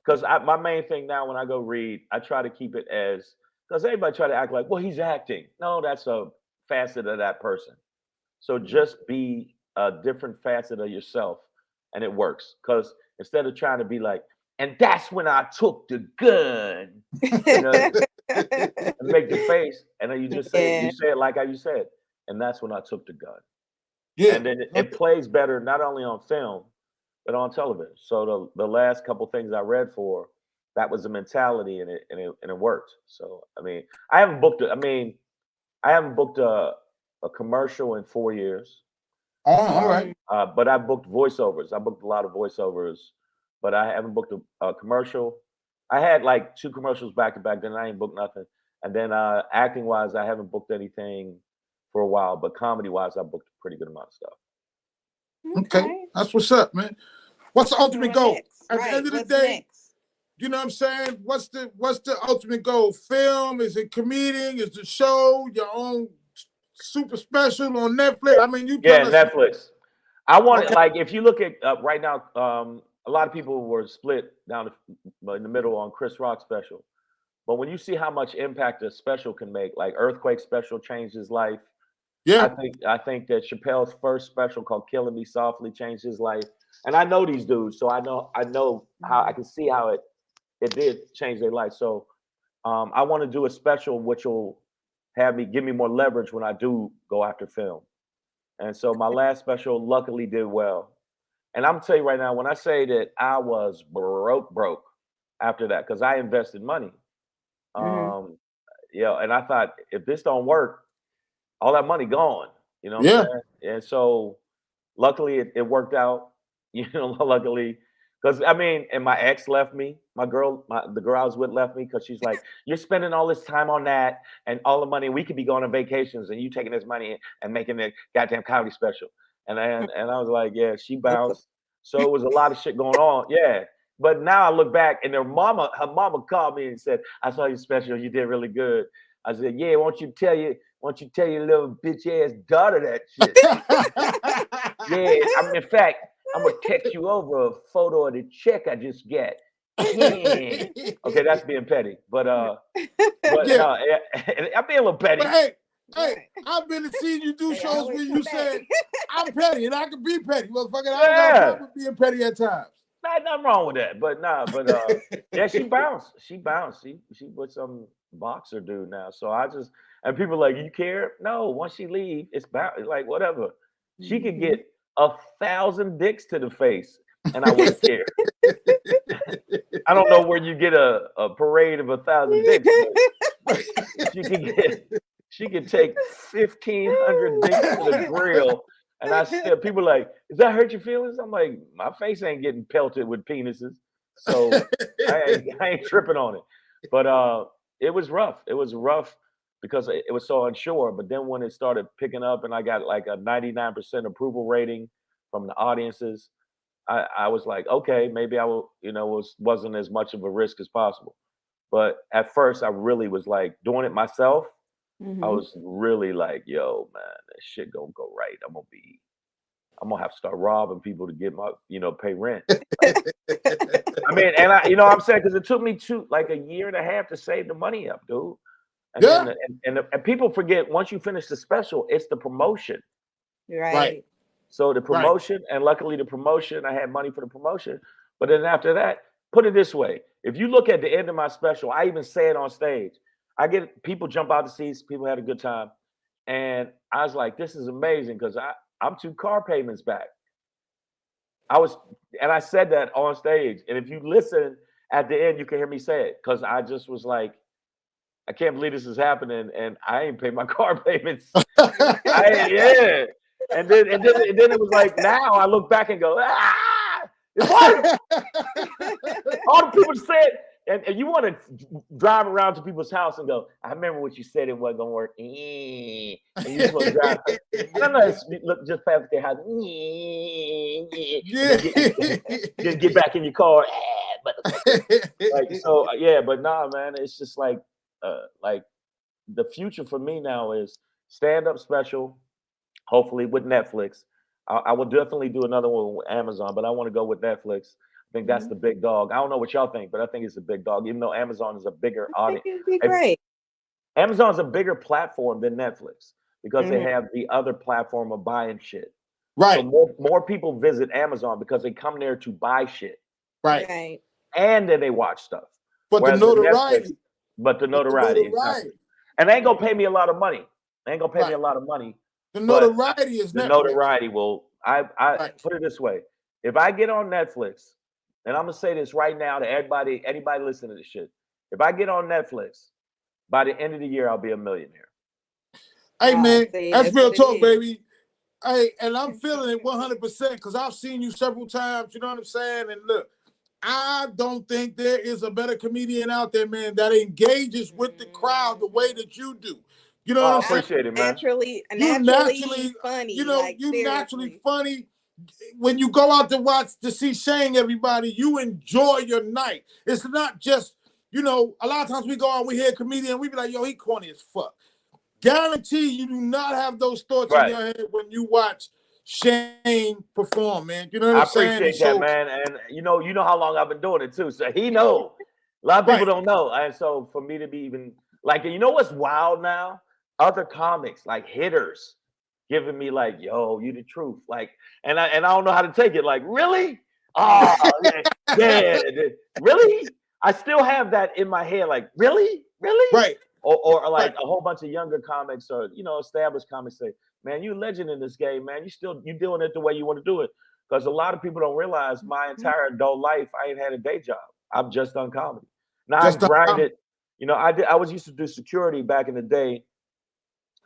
because my main thing now when I go read, I try to keep it as because everybody try to act like, well, he's acting. No, that's a facet of that person. So just be a different facet of yourself, and it works. Because instead of trying to be like, and that's when I took the gun, you know, and make the face, and then you Yeah. say it like how you said, and that's when I took the gun, Yeah. and then it plays better not only on film but on television. So the last couple things I read for, that was the mentality, and it worked. So I mean, I haven't booked. I haven't booked a commercial in 4 years. Oh, all right. But I booked voiceovers. I booked a lot of voiceovers, but I haven't booked a commercial. I had like 2 commercials back to back. Then I ain't booked nothing. And then acting wise, I haven't booked anything for a while. But comedy wise, I booked a pretty good amount of stuff. Okay. Okay. That's what's up, man. What's the So ultimate what goal? next? At the Right. end of the What's day, next? you know what I'm saying? What's the ultimate goal? Film? Is it comedian? Is the show your own super special on Netflix? I mean, you Yeah, tell us. Netflix. I want it Okay. like if you look at right now, a lot of people were split down in the middle on Chris Rock special. But when you see how much impact a special can make, like Earthquake special changed his life. Yeah. I think that Chappelle's first special called "Killing Me Softly" changed his life. And I know these dudes, so I know how I can see how it did change their life. So I want to do a special which will give me more leverage when I do go after film. And so my last special luckily did well. And I'm gonna tell you right now, when I say that I was broke after that, because I invested money. Mm-hmm. Um, and I thought if this don't work, all that money gone. You know what I'm Yeah. saying? And so luckily it worked out. You know, luckily, because I mean, and my ex left me. The girl I was with left me because she's like, "You're spending all this time on that and all the money. We could be going on vacations, and you taking this money and making a goddamn comedy special." And I was like, "Yeah." She bounced. So it was a lot of shit going on. Yeah. But now I look back, and her mama called me and said, "I saw your special. You did really good." I said, "Yeah. Won't you tell your little bitch ass daughter that shit?" Yeah. In fact, I'm gonna text you over a photo of the check I just got. Okay, that's being petty, but Yeah. no, I'm being a little petty. But hey, I've been to see you do shows where you said I'm petty and I can be petty, motherfucker. I don't got a problem with being petty at times. Nothing wrong with that, but yeah, she bounced. She with some boxer dude now. So and people are like, you care? No, once she leave, it's like whatever. She could get 1,000 dicks to the face, and I wouldn't care. I don't know where you get a parade of 1,000 dicks, but she could take 1,500 dicks to the grill, and I still people are like, "Does that hurt your feelings?" I'm like, my face ain't getting pelted with penises, so I ain't tripping on it. But it was rough. It was rough because it was so unsure. But then when it started picking up, and I got like a 99% approval rating from the audiences, I was like, okay, maybe I will, wasn't as much of a risk as possible. But at first, I really was like doing it myself. I was really like, yo, man, that shit gonna go right. I'm gonna have to start robbing people to get my, pay rent. I mean, and I'm saying because it took me like a year and a half to save the money up, dude. And Yeah. then, and people forget once you finish the special, it's the promotion. Right. So the promotion, and luckily the promotion, I had money for the promotion. But then after that, put it this way: if you look at the end of my special, I even say it on stage. I get people jump out the seats, people had a good time, and I was like, "This is amazing" because I'm 2 car payments back. I said that on stage, and if you listen at the end, you can hear me say it because I just was like, "I can't believe this is happening," and I ain't paid my car payments. Yeah. And then it was like now I look back and go, it worked. All the people said, and you want to drive around to people's house and go, I remember what you said, it wasn't gonna work. And you just want to drive. I don't know, look just past their house. Just get back in your car. But nah, man, it's just like the future for me now is stand-up special. Hopefully with Netflix. I will definitely do another one with Amazon, but I want to go with Netflix. I think that's the big dog. I don't know what y'all think, but I think it's the big dog, even though Amazon is a bigger audience. It'd be great. Amazon's a bigger platform than Netflix because they have the other platform of buying shit. Right. So more people visit Amazon because they come there to buy shit. Right. And then they watch stuff. But the notoriety. Exactly. And they ain't gonna pay me a lot of money. The notoriety is Netflix. The notoriety will. I put it this way: if I get on Netflix, and I'm gonna say this right now to anybody listening to this shit, if I get on Netflix, by the end of the year, I'll be a millionaire. Hey man, that's real talk, baby. Hey, and I'm feeling it 100% because I've seen you several times. You know what I'm saying? And look, I don't think there is a better comedian out there, man, that engages with the crowd the way that you do. You know what I'm saying? Appreciate it, man. Naturally funny. You know, you naturally funny. When you go out to see Shang, everybody, you enjoy your night. It's not just, a lot of times we go out, we hear a comedian, we be like, yo, he corny as fuck. Guarantee you do not have those thoughts in your head when you watch Shane perform, man. You know what I'm saying? I appreciate that, man. And you know how long I've been doing it too. So he knows. A lot of people don't know. And so for me to be even like, you know what's wild now? Other comics, like hitters, giving me like, yo, you the truth. Like, and I don't know how to take it. Like, really? Oh, yeah. Really? I still have that in my head. Like, really? Right. Or like a whole bunch of younger comics or established comics say, man, you a legend in this game, man. You doing it the way you want to do it. Because a lot of people don't realize my entire adult life, I ain't had a day job. I've just done comedy. Now I grinded. I was used to do security back in the day.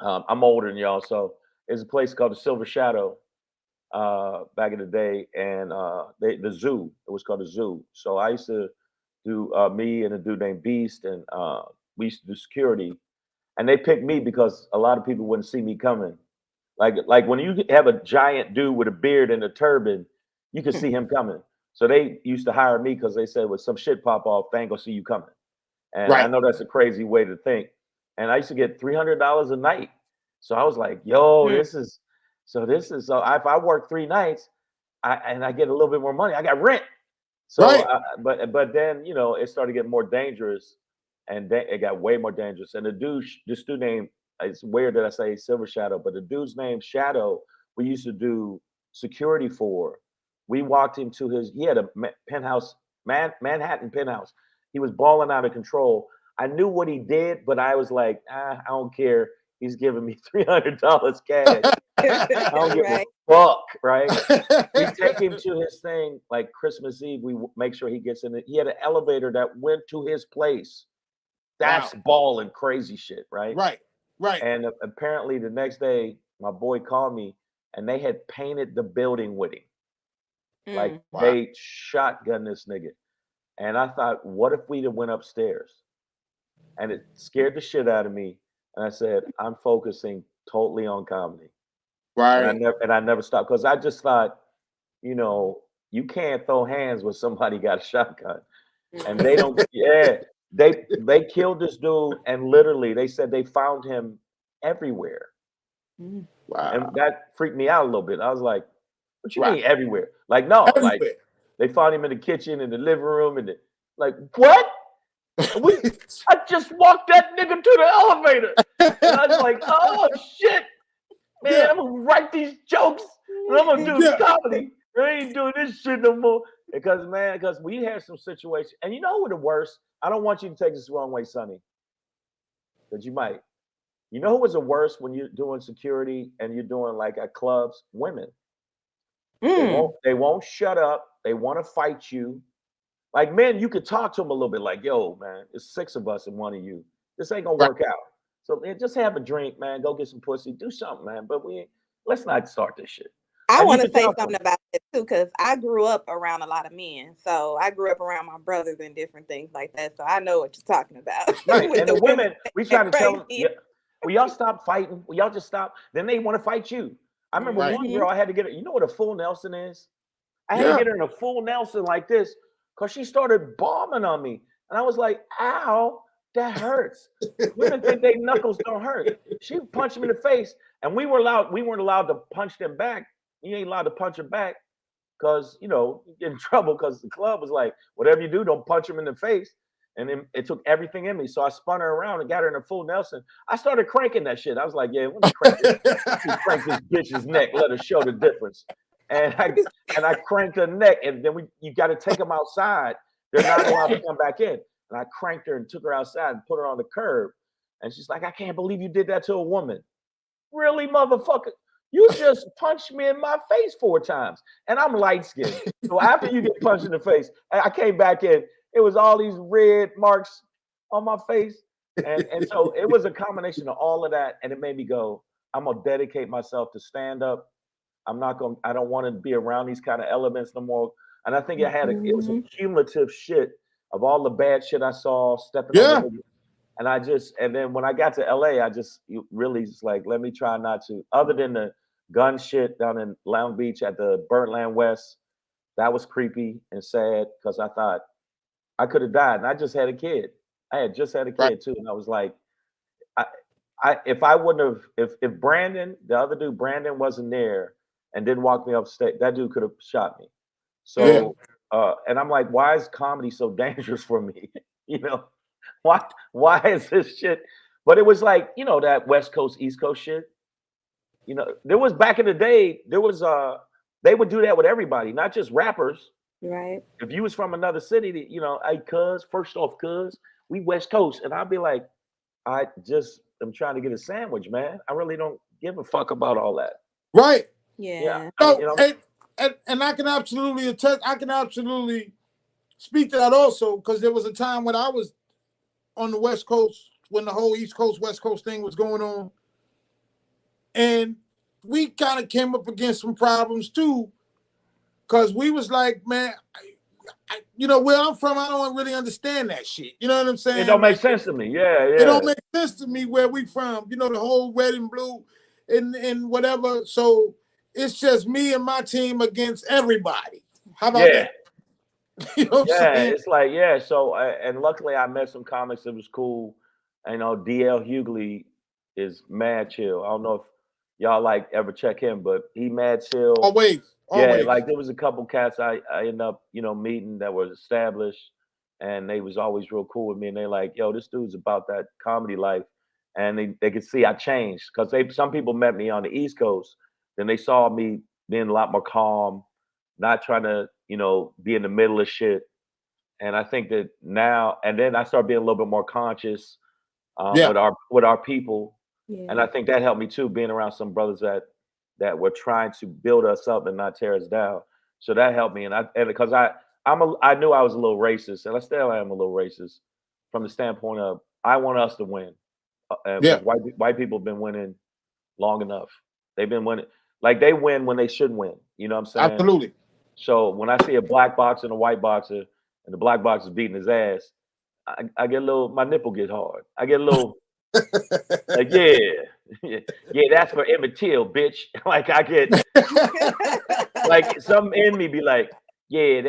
I'm older than y'all, so there's a place called the Silver Shadow back in the day, and the zoo. It was called the zoo. So I used to do me and a dude named Beast, and we used to do security. And they picked me because a lot of people wouldn't see me coming. Like when you have a giant dude with a beard and a turban, you can see him coming. So they used to hire me because they said, "Well, some shit pop off, they ain't gonna see you coming." And I Right. know that's a crazy way to think. And I used to get $300 a night. So I was like, "Yo, Mm. this is so if I work 3 nights, I get a little bit more money. I got rent." So, Right. but then it started getting more dangerous, and then it got way more dangerous. And this dude named it's weird that I say Silver Shadow, but the dude's name Shadow. We used to do security for. We walked into he had a penthouse, Manhattan penthouse. He was balling out of control. I knew what he did, but I was like, I don't care. He's giving me $300 cash. I don't give a Right. fuck, right? We take him to his thing like Christmas Eve. We make sure he gets in it. He had an elevator that went to his place. That's Wow. ball and crazy shit, right? Right. Right. And apparently the next day, my boy called me and they had painted the building with him. Like Mm. Wow. they shotgun this nigga. And I thought, what if we'd have went upstairs? And it scared the shit out of me. And I said, I'm focusing totally on comedy. Right. And I never stopped because I just thought, you can't throw hands when somebody got a shotgun. And they don't, yeah. They killed this dude, and literally they said they found him everywhere. Mm. Wow. And that freaked me out a little bit. I was like, what you Right. mean everywhere? Like, no, like Everywhere. they found him in the kitchen, in the living room, and like, what? I just walked that nigga to the elevator. And I was like, oh shit, man, Yeah. I'm gonna write these jokes and I'm gonna do Yeah. comedy. I ain't doing this shit no more. Because we had some situations, and you know what the worst? I don't want you to take this the wrong way, Sonny, but you might. You know who was the worst when you're doing security and you're doing like at clubs? Women. Mm. They won't shut up. They want to fight you. Like men, you could talk to them a little bit like, yo, man, it's 6 of us and one of you. This ain't gonna Right. work out. So man, just have a drink, man. Go get some pussy, do something, man. But let's not start this shit. I And you want to could say talk to something them. about that too, because I grew up around a lot of men. So I grew up around my brothers and different things like that. So I know what you're talking about Right. with And the the women women, we try that to tell them, crazy. yeah, will y'all stop fighting? Will y'all just stop? Then they want to fight you. I remember Right. one Mm-hmm. girl I had to get her, you know what a full Nelson is? I had to Yeah. get her in a full Nelson like this because she started bombing on me. And I was like, ow, that hurts. Women think their knuckles don't hurt. She punched me in the face, and we weren't allowed to punch them back. You ain't allowed to punch her back because you get in trouble because the club was like, whatever you do, don't punch him in the face. And then it took everything in me. So I spun her around and got her in a full Nelson. I started cranking that shit. I was like, yeah, let me crank this bitch's neck, let her show the difference. And I cranked her neck, and then you got to take them outside. They're not allowed to come back in. And I cranked her and took her outside and put her on the curb. And she's like, I can't believe you did that to a woman. Really, motherfucker? You just punched me in my face 4 times, and I'm light skinned. So after you get punched in the face, I came back in. It was all these red marks on my face, and so it was a combination of all of that, and it made me go, I'm gonna dedicate myself to stand up. I don't want to be around these kind of elements no more. And I think it was a Mm-hmm. cumulative shit of all the bad shit I saw, stepping on the Yeah. nigga. And then when I got to LA, really just like, let me try not to, other than the gun shit down in Long Beach at the Birdland West, that was creepy and sad because I thought I could have died. And I just had a kid. I had just had a Right. kid too. And I was like, I, if I wouldn't have, if Brandon, the other dude, Brandon wasn't there and didn't walk me upstate, that dude could have shot me. Yeah. So, and I'm like, why is comedy so dangerous for me? you know, why is this shit? But it was like, that West Coast, East Coast shit. There was back in the day, they would do that with everybody, not just rappers. Right. If you was from another city, hey, first off, we West Coast. And I'd be like, I just am trying to get a sandwich, man. I really don't give a fuck about all that. Right. Yeah. Yeah. No, and I can absolutely attest. I can absolutely speak to that also because there was a time when I was on the West Coast when the whole East Coast West Coast thing was going on, and we kind of came up against some problems too, because we was like, man, you know, where I'm from, I don't really understand that shit. You know what I'm saying? It don't make Like, sense to me. Yeah, it don't yeah. make sense to me where we from. You know, the whole red and blue and whatever. So it's just me and my team against everybody. How about Yeah. that? You know what I'm Yeah, saying? it's like, yeah. So, and luckily I met some comics that was cool. I know DL Hughley is mad chill. I don't know if y'all like ever check him, but he mad chill. Always, Yeah, always. like there was a couple cats I ended up, meeting that was established, and they was always real cool with me. And they like, yo, this dude's about that comedy life, and they could see I changed because some people met me on the East Coast, then they saw me being a lot more calm, not trying to, be in the middle of shit. And I think that now, and then I started being a little bit more conscious Yeah, with our people, and Yeah. I think that helped me too, being around some brothers that were trying to build us up and not tear us down. So that helped me, and because I knew I was a little racist, and I still am a little racist from the standpoint of I want us to win, yeah, because white people have been winning long enough. They've been winning, like they win when they should win. You know what I'm saying? absolutely. So when I see a black boxer and a white boxer, and the black boxer's beating his ass, I get a little, my nipple get hard. I get a little like, yeah, yeah, that's for Emmett Till, bitch. Like I get like some in me be like, yeah,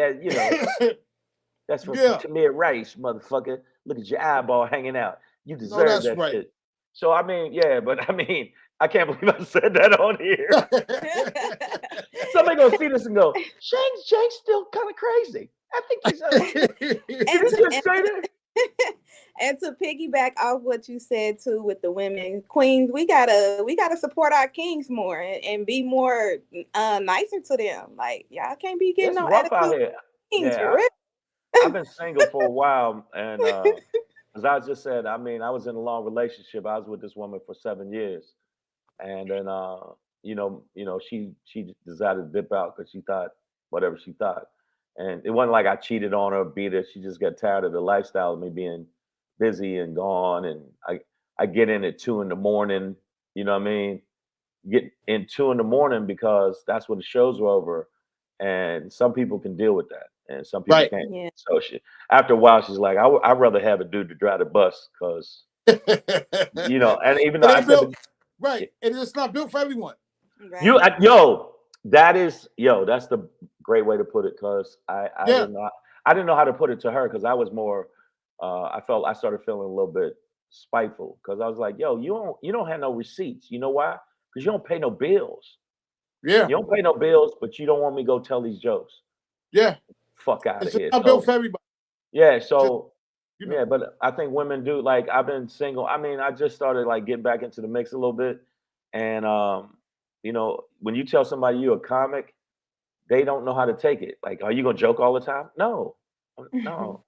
that's for Yeah, Tamir Rice, motherfucker. Look at your eyeball hanging out. You no, deserve that's that right. shit. So I mean, yeah, but I mean, I can't believe I said that on here. Somebody gonna see this and go, Shane's still kind of crazy. I think he's. Did and he to just say that? and to piggyback off what you said too with the women queens, we gotta support our kings more and be more nicer to them. Like y'all can't be getting It's no rough out attitude here. kings for Yeah, real. I've been single for a while, and as I just said, I mean, I was in a long relationship. I was with this woman for 7 years, and then she decided to dip out because she thought whatever she thought, and it wasn't like I cheated on her, beat her. She just got tired of the lifestyle of me being busy and gone, and I get in at 2 in the morning. You know what I mean? Get in 2 in the morning because that's when the shows were over, and some people can deal with that, and some people right. can't. Yeah. So after a while, she's like, I'd rather have a dude to drive the bus because and even though It I ain't said, built but right. And it's not built for everyone. Right. that's the great way to put it because Yeah, I didn't know how to put it to her because I was more I started feeling a little bit spiteful because I was like, yo, you don't have no receipts. You know why? Because you don't pay no bills. yeah, You don't pay no bills, but you don't want me to go tell these jokes. yeah. Fuck out of It's just here. not built So for everybody. yeah, Just so you know. yeah, but I think women do like I've been single. I mean, I just started like getting back into the mix a little bit. And when you tell somebody you're a comic, they don't know how to take it. Like, are you gonna joke all the time? No. No.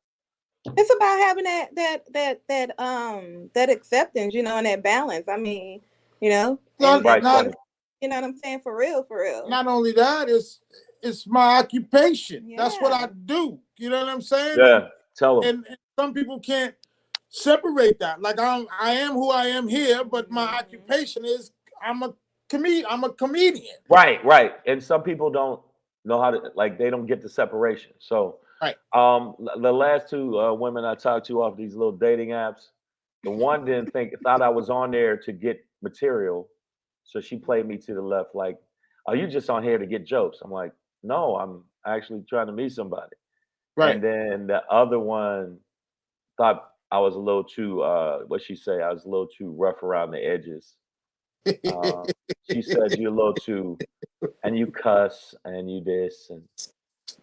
It's about having that acceptance, and that balance. I mean, Not, Right, and not Sonny. you know what I'm saying, for real, for real. not only that, it's my occupation. That's what I Yeah. do. You know what I'm saying? Yeah. Tell them. And some people can't separate that. Like I am who I am here, but my Mhm. occupation is I'm a I'm a comedian. Right, right. And some people don't know how to like they don't get the separation. So Right. the last two women I talked to off these little dating apps, the one didn't thought I was on there to get material. So she played me to the left, like, are you just on here to get jokes? I'm like, no, I'm actually trying to meet somebody. Right. And then the other one thought I was a little too what she say, I was a little too rough around the edges. Uh, she said you're a little too and you cuss and you this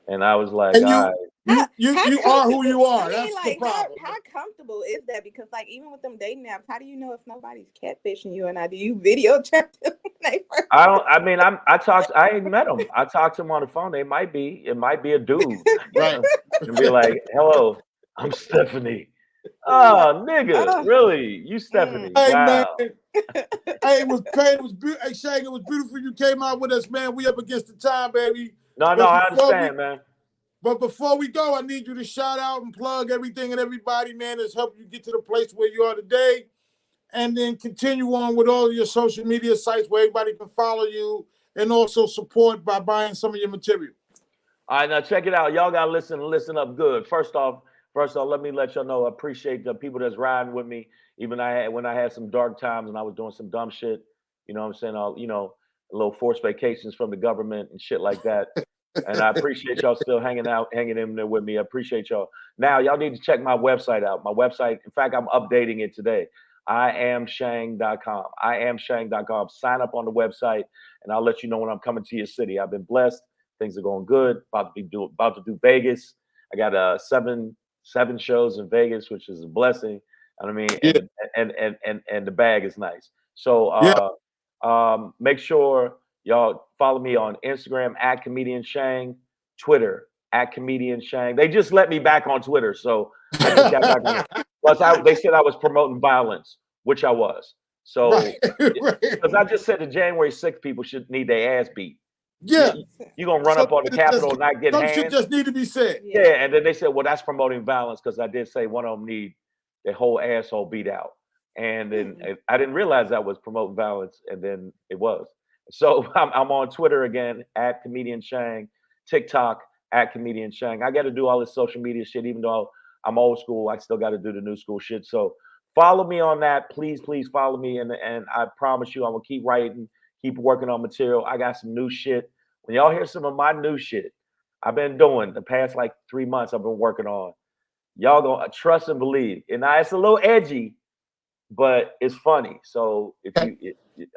and I was like, And all right, How you are who comfortable? you I are. mean, That's the like, problem. how comfortable is that? Because, like, even with them dating apps, how do you know if nobody's catfishing you? And do you video chat them when they first? I don't. I mean, I ain't met them. I talked to them on the phone. It might be a dude, Right. and be like, "Hello, I'm Stephanie." Like, Oh, nigga, oh, really? You Stephanie? Hey man. Wow. Hey, it was pain. It was beautiful. Hey, Shang, it was beautiful you came out with us, man. We up against the time, baby. No, But I before we understand, man. But before we go, I need you to shout out and plug everything and everybody, man, that's helped you get to the place where you are today. and then continue on with all your social media sites where everybody can follow you and also support by buying some of your material. All right, now check it out. Y'all gotta listen up good. First off, let me let y'all know I appreciate the people that's riding with me. Even when I had some dark times and I was doing some dumb shit. You know what I'm saying? A little forced vacations from the government and shit like that. And I appreciate y'all still hanging in there with me. I appreciate y'all. Now y'all need to check my website out. My website, in fact, I'm updating it today. IamShang.com. IamShang.com. Sign up on the website, and I'll let you know when I'm coming to your city. I've been blessed. Things are going good. About to do Vegas. I got seven shows in Vegas, which is a blessing. I mean, Yeah. and the bag is nice. So make sure y'all follow me on Instagram at Comedian Shang, Twitter at Comedian Shang. They just let me back on Twitter, so I just got back on it. Plus, they said I was promoting violence, which I was. So, because I just said the January 6th people should need their ass beat. Yeah. You're going to run up on the Capitol and not get hands. Some shit just need to be said. Yeah, and then they said, well, that's promoting violence, because I did say one of them need their whole asshole beat out. And then I didn't realize that was promoting violence, and then it was. So I'm on Twitter again, at Comedian Shang, TikTok, at Comedian Shang. I got to do all this social media shit, even though I'm old school, I still got to do the new school shit. So follow me on that. Please follow me. And I promise you, I'm going to keep writing, keep working on material. I got some new shit. When y'all hear some of my new shit I've been doing the past like 3 months, I've been working on, y'all going to trust and believe. And now it's a little edgy, but it's funny. So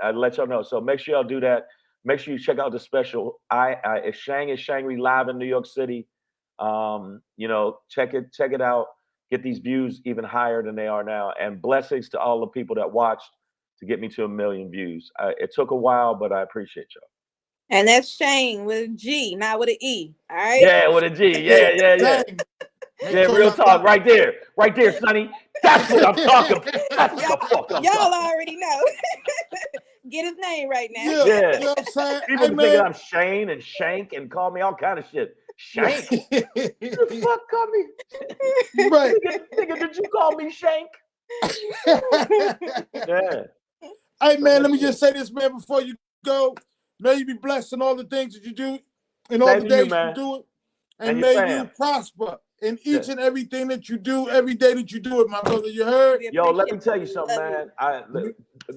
I let y'all know. So make sure y'all do that. Make sure you check out the special. It's Shang is Shangri live in New York City. Check it out. Get these views even higher than they are now. And blessings to all the people that watched to get me to 1 million views. It took a while, but I appreciate y'all. And that's Shang with a G, not with an E. All right. Yeah, with a G. Yeah. Yeah, real talk, right there, Sonny. That's what I'm talking about. That's what the fuck I'm y'all talking. already know. Get his name right now. Yeah. You know what I'm saying? People be thinking I'm Shane and Shank and call me all kind of shit. Shank? The fuck call me? Right. Nigga, did you call me Shank? Yeah. Hey man, let me just say this, man, before you go. May you be blessed in all the things that you do, in all the days you do it, and may you prosper in each and everything that you do, every day that you do it, my brother. You heard? Yo, let me tell you something, man. I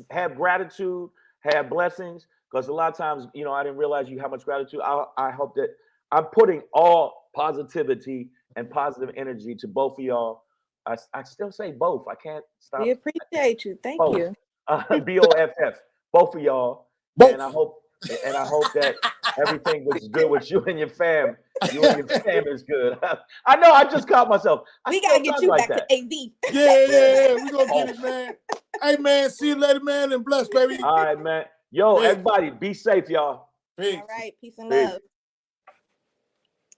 have gratitude, have blessings, because a lot of times, I didn't realize how much gratitude. I hope that I'm putting all positivity and positive energy to both of y'all. I still say both. I can't stop. We appreciate you. Thank you. BOFF, both of y'all. Both. And I hope that everything was good with you and your fam. You and your fam is good. I know. I just caught myself. We gotta get you back to AV. Yeah. We gonna get it, man. Hey, man. See you later, man. And bless, baby. All right, man. Yo, everybody, be safe, y'all. Peace. All right. Peace and love.